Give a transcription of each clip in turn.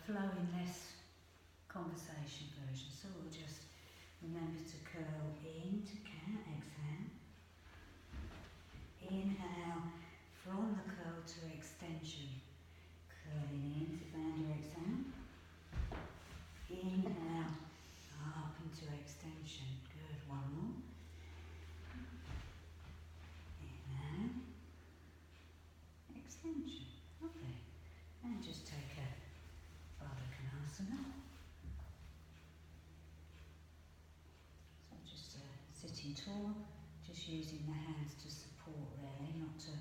flowing, less conversation version. So we'll just remember to curl into cat, exhale. Inhale from the curl to extension. Curling into banded exhale. Inhale up into extension. Good, one more. Inhale. Extension. Lovely. And just take a Baddha Konasana. So just sitting tall, just using the hands to support really, not to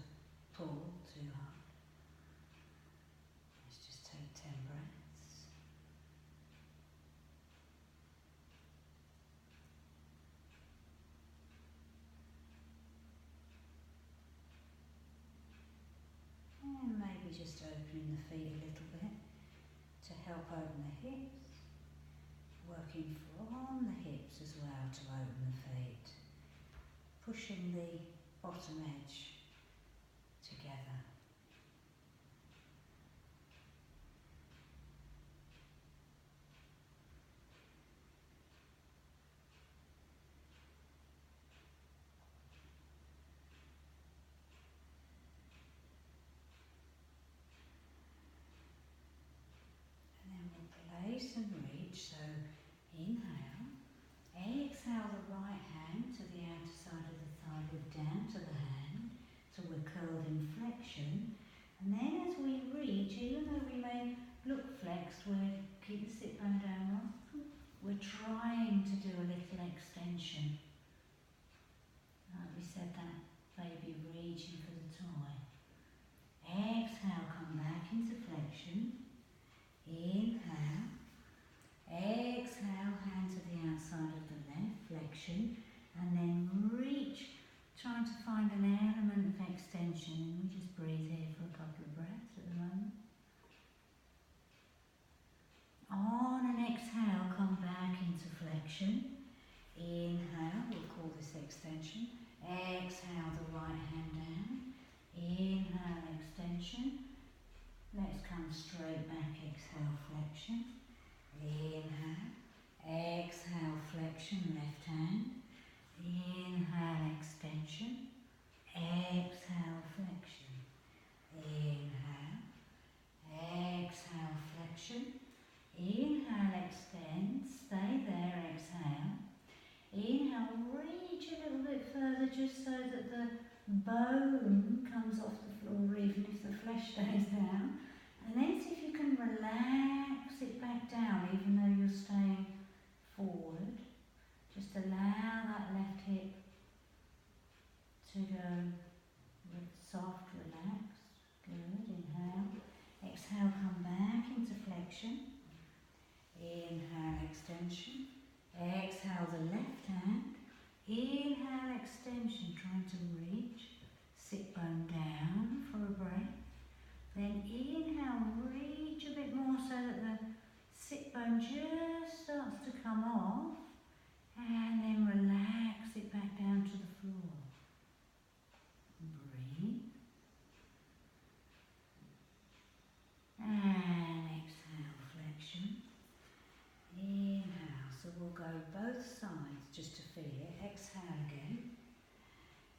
pull too hard. Let's just take 10 breaths. And maybe just opening the feet a little bit to help open the hips. Working from the hips as well to open the feet. Pushing the bottom edge together. And then we'll place and reach, so inhale. Exhale the right hand to the outer side of the thigh, lift down to the hand, so we're curled in flexion. And then as we reach, even though we may look flexed, we'll keep the sit bone down. We're trying to do a little extension. Like we said, that baby reaching for the toy. Exhale, come back into flexion. Inhale. Exhale, hand to the outside of the left, flexion, and then reach, trying to find an element of extension, and we just breathe here for a couple of breaths at the moment. On an exhale, come back into flexion. Inhale, we'll call this extension. Exhale the right hand down. Inhale, extension. Let's come straight back, exhale, flexion. Inhale, exhale, flexion, left hand. Inhale, extension. Exhale, flexion. Inhale, exhale, flexion. Inhale, extend, stay there, exhale. Inhale, reach a little bit further just so that the bone comes off the floor, even if the flesh stays down. And then see if you can relax it back down, even though you're staying forward. Just allow that left hip to go soft, relaxed. Good, inhale. Exhale, come back into flexion. Inhale, extension. Exhale the left hand. Inhale, extension, trying to reach. Sit bone down for a breath. Then inhale, reach a bit more so that the sit bone just starts to come off. And then relax it back down to the floor. Breathe. And exhale, flexion. Inhale, so we'll go both sides just to feel it. Exhale again.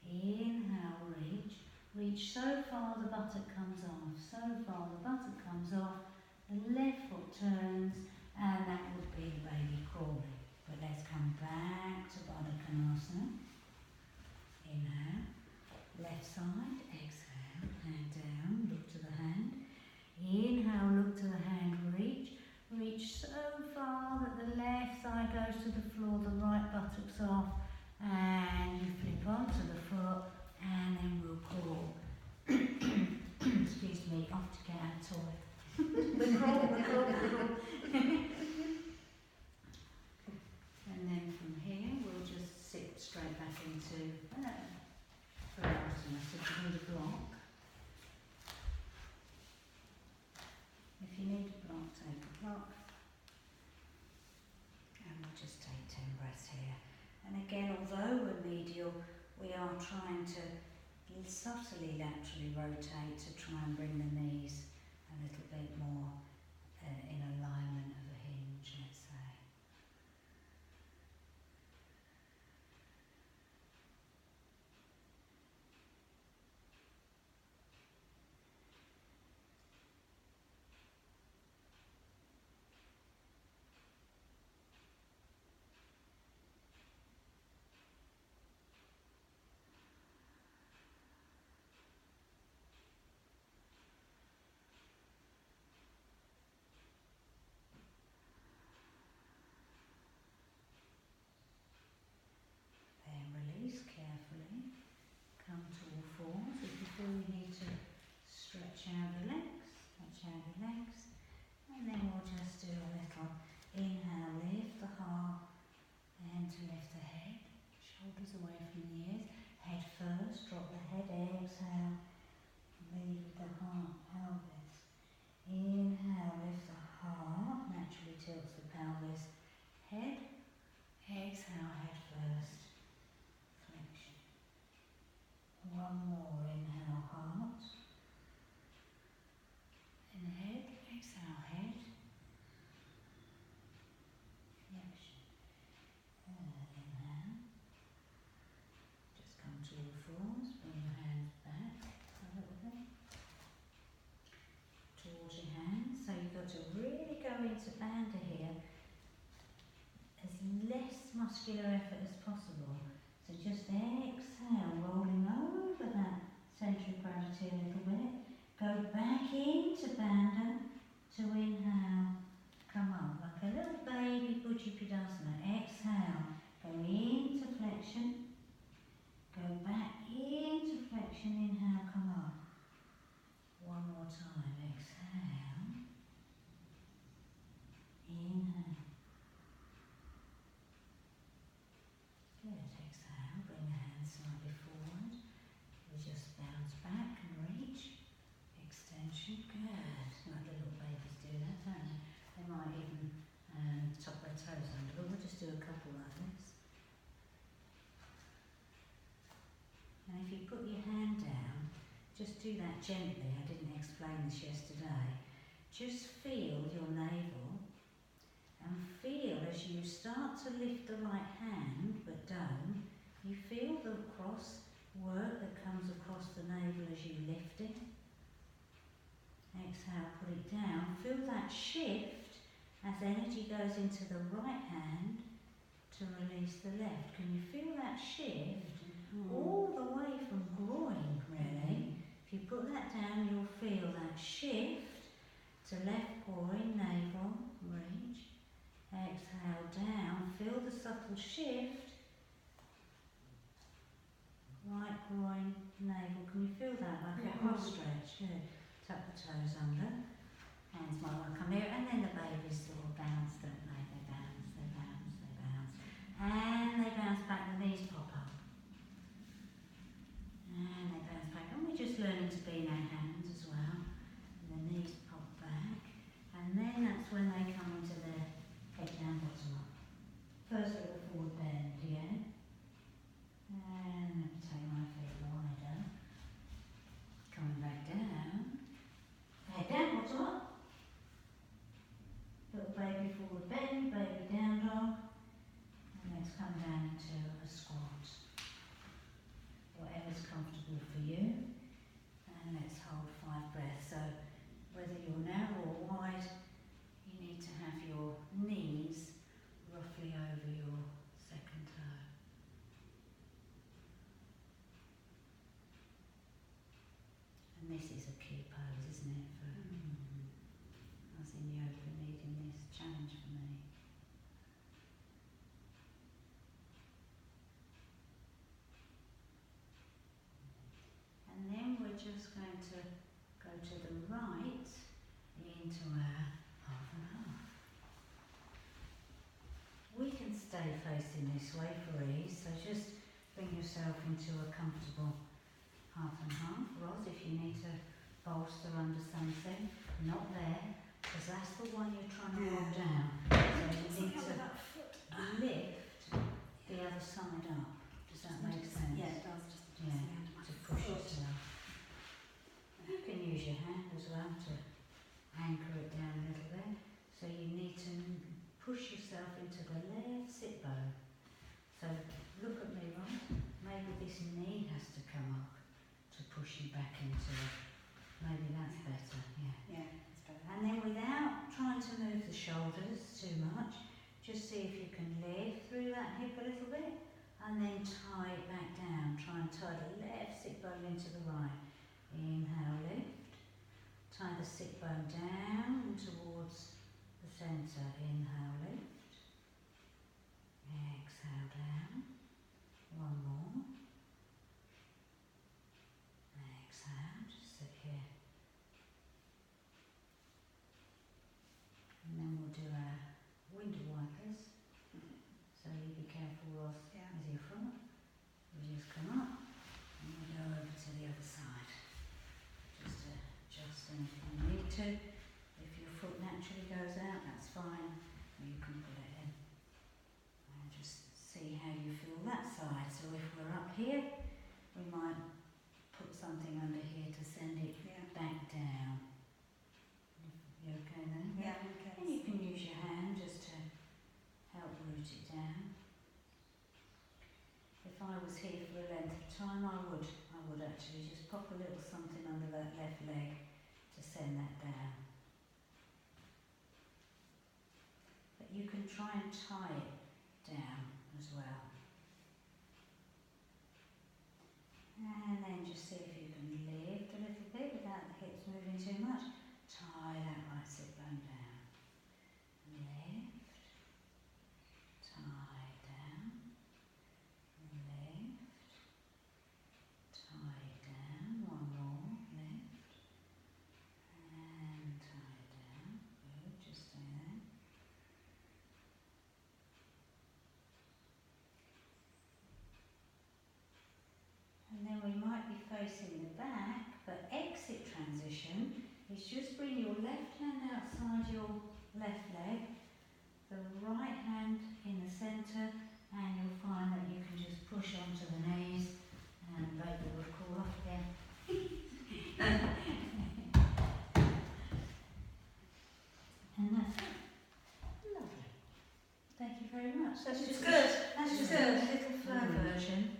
Inhale, reach. Reach so far the buttock comes off. So far the buttock comes off. The left foot turns, and that would be the baby crawling. But let's come back to Baddha Konasana. Inhale. Left side. Exhale. Hand down. Look to the hand. Inhale. Look to the hand. Reach. Reach so far that the left thigh goes to the floor. The right buttock's off. And you flip onto the foot. And then we'll crawl. Excuse me. Off to get our toy. We crawl. And then from here, we'll just sit straight back into Purasana. So if you need a block, take a block. And we'll just take 10 breaths here. And again, although we're medial, we are trying to subtly laterally rotate to try and bring the knees a little bit more in alignment of a hinge, let's say. Then release carefully. Come to all fours. If you feel you need to stretch out the legs, and then we'll just do a little inhale, lift the heart, then to lift the head, shoulders away from the ears, head first, drop the head, exhale, leave the heart, pelvis. Inhale, lift the heart, naturally tilts the pelvis, head, exhale, head first, flexion. One more, inhale, heart, and head, exhale, head, flexion. Inhale, just come to all fours, bring your hands back a little bit, towards your hands, so you've got to really go into bandha here, as less muscular effort as possible. So just exhale, rolling over that centre of gravity a little bit. Go back into bandha to inhale, come up like a little baby Buddhipedasana. Exhale, go into flexion, go back into flexion, inhale, come up. One more time, exhale, inhale. Good, exhale, bring the hands slightly forward. We just bounce back and reach. Extension, good. Like little babies do that, don't they? They might even tuck their toes under, but we'll just do a couple like this. And if you put your hand down, just do that gently. I didn't explain this yesterday. Just feel your navel and feel as you start to lift the right hand, but don't, you feel the cross work that comes across the navel as you lift it. Exhale, put it down. Feel that shift as energy goes into the right hand to release the left. Can you feel that shift? All the way from groin, really. If you put that down, you'll feel that shift to left groin, navel, reach. Exhale down, feel the subtle shift. Right groin, navel. Can you feel that like a cross stretch? Good. Tuck the toes under. Hands might want to come here, and then the babies sort of bounce, don't they? They bounce, they bounce, they bounce. And they bounce back, the knees pop up. And they bounce back. And we're just learning to be in our hands as well. And the knees pop back. And then that's when they come into their head down, bottom up. First little forward bend, yeah? And let me take my feet wider. Coming back down. Head down, bottom up. Little baby forward bend, baby down dog. And let's come down into a squat. Whatever's comfortable for you. And let's hold 5 breaths. So whether you're narrow or wide, you need to have your knees roughly over your second toe. And this is a key pose, isn't it? For I was in yoga needing this challenge for me. And then we're just going to go to the right into our half and half. We can stay facing this way for ease, so just bring yourself into a comfortable half and half. Roz, if you need to bolster under something, not there, because that's the one you're trying to hold down. So you need to lift the other side up. Does that make sense? Yeah, it does. To push yourself. You can use your hand as well to anchor it down a little bit. So you need to push yourself into the left sit bone. So look at me, right? Maybe this knee has to come up to push you back into it. Maybe that's better, yeah. Yeah, that's better. And then without trying to move the shoulders too much, just see if you can lift through that hip a little bit and then tie it back down. Try and tie the left sit bone into the right. Inhale, lift. Tie the sit bone down towards the centre. Inhale, lift. Exhale down. One more. Exhale, just sit here. And then we'll do our window wipers. So you be careful with your foot. You just come up and we'll go over to the other side. Just to adjust anything you need to. If your foot naturally goes out, that's fine. Or you can put it in. And just see how you feel that side. So if we're up here, we might put something under here to send it back down. You okay then? Yeah, okay. And you can use your hand just to help root it down. If I was here for a length of time, I would actually just pop a little something under that left leg to send that down. But you can try and tie it down as well. And then just see if you can lift a little bit without the hips moving too much. Tie that right sit bone down. Lift. Tie down. Lift. Tie down. One more. Lift. And tie down. Good. Just stay there. And then we might be facing the back, but exit transition is just bring your left hand outside your left leg, the right hand in the centre, and you'll find that you can just push onto the knees and baby will call off again. And that's it. Lovely. Thank you very much. That's just good. That's just a little flow version.